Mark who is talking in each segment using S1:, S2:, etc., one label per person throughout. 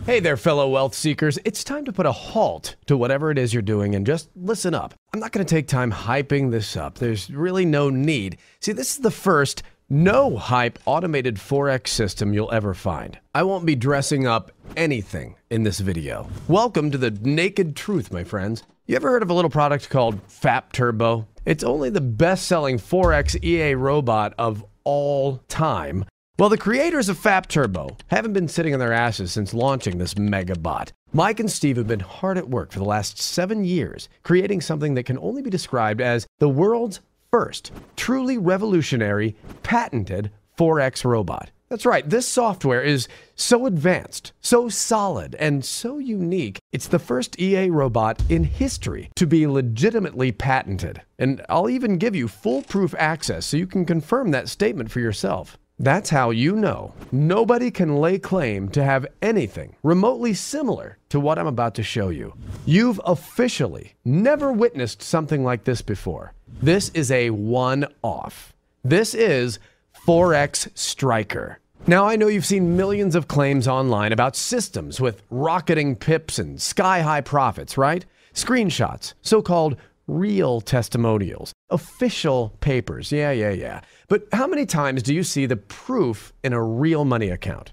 S1: Hey there, fellow wealth seekers. It's time to put a halt to whatever it is you're doing and just listen up. I'm not going to take time hyping this up. There's really no need. See, this is the first no-hype automated Forex system you'll ever find. I won't be dressing up anything in this video. Welcome to the naked truth, my friends. You ever heard of a little product called FAP Turbo? It's only the best-selling Forex EA robot of all time. Well, the creators of FAP Turbo haven't been sitting on their asses since launching this mega bot. Mike and Steve have been hard at work for the last 7 years, creating something that can only be described as the world's first truly revolutionary, patented Forex robot. That's right, this software is so advanced, so solid, and so unique, it's the first EA robot in history to be legitimately patented. And I'll even give you foolproof access so you can confirm that statement for yourself. That's how you know nobody can lay claim to have anything remotely similar to what I'm about to show you. You've officially never witnessed something like this before. This is a one-off. This is Forex Striker. Now, I know you've seen millions of claims online about systems with rocketing pips and sky-high profits, right? Screenshots, so-called real testimonials, official papers, yeah. But how many times do you see the proof in a real money account?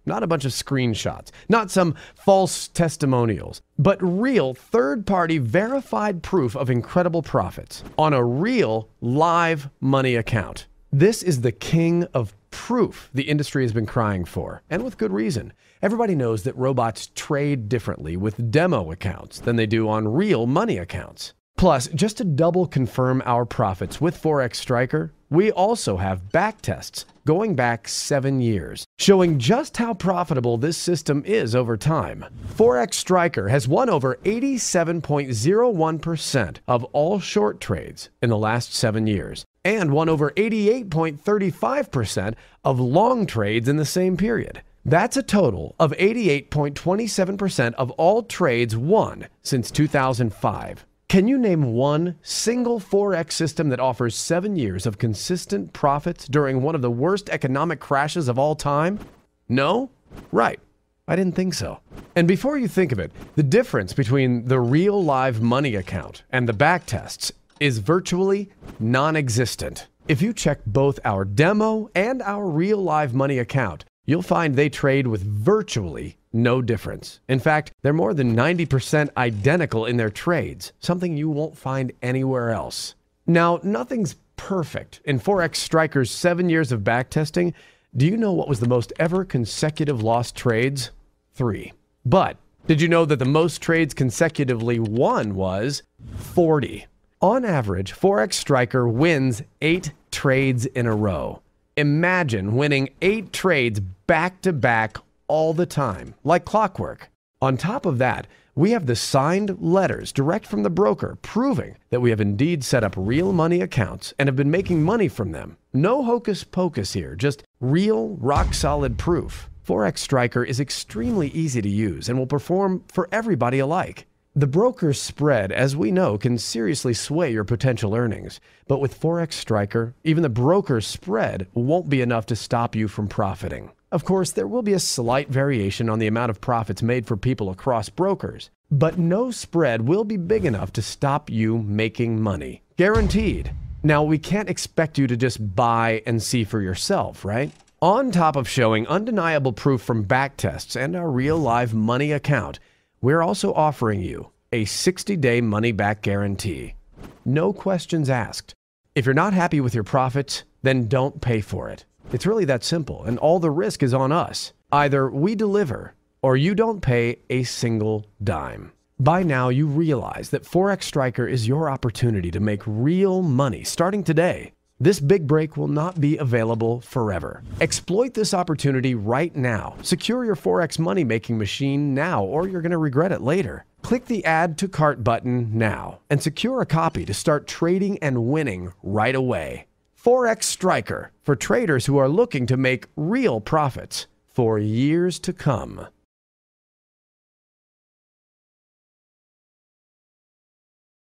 S1: Not a bunch of screenshots, not some false testimonials, but real third-party verified proof of incredible profits on a real live money account. This is the king of proof the industry has been crying for, and with good reason. Everybody knows that robots trade differently with demo accounts than they do on real money accounts. Plus, just to double confirm our profits with Forex Striker, we also have backtests going back 7 years, showing just how profitable this system is over time. Forex Striker has won over 87.01% of all short trades in the last 7 years, and won over 88.35% of long trades in the same period. That's a total of 88.27% of all trades won since 2005. Can you name one single Forex system that offers 7 years of consistent profits during one of the worst economic crashes of all time? No? Right. I didn't think so. And before you think of it, the difference between the real live money account and the backtests is virtually non-existent. If you check both our demo and our real live money account, you'll find they trade with virtually no difference. In fact, they're more than 90% identical in their trades, something you won't find anywhere else. Now, nothing's perfect. In Forex Striker's 7 years of backtesting, do you know what was the most ever consecutive lost trades? 3. But did you know that the most trades consecutively won was 40? On average, Forex Striker wins 8 trades in a row. Imagine winning 8 trades back-to-back all the time, like clockwork. On top of that, we have the signed letters direct from the broker proving that we have indeed set up real money accounts and have been making money from them. No hocus pocus here, just real, rock-solid proof. Forex Striker is extremely easy to use and will perform for everybody alike. The broker's spread, as we know, can seriously sway your potential earnings. But with Forex Striker, even the broker's spread won't be enough to stop you from profiting. Of course, there will be a slight variation on the amount of profits made for people across brokers, but no spread will be big enough to stop you making money. Guaranteed. Now, we can't expect you to just buy and see for yourself, right? On top of showing undeniable proof from backtests and our real live money account, we're also offering you a 60-day money-back guarantee. No questions asked. If you're not happy with your profits, then don't pay for it. It's really that simple, and all the risk is on us. Either we deliver, or you don't pay a single dime. By now, you realize that Forex Striker is your opportunity to make real money starting today. This big break will not be available forever. Exploit this opportunity right now. Secure your Forex money-making machine now, or you're going to regret it later. Click the Add to Cart button now and secure a copy to start trading and winning right away. Forex Striker, for traders who are looking to make real profits for years to come.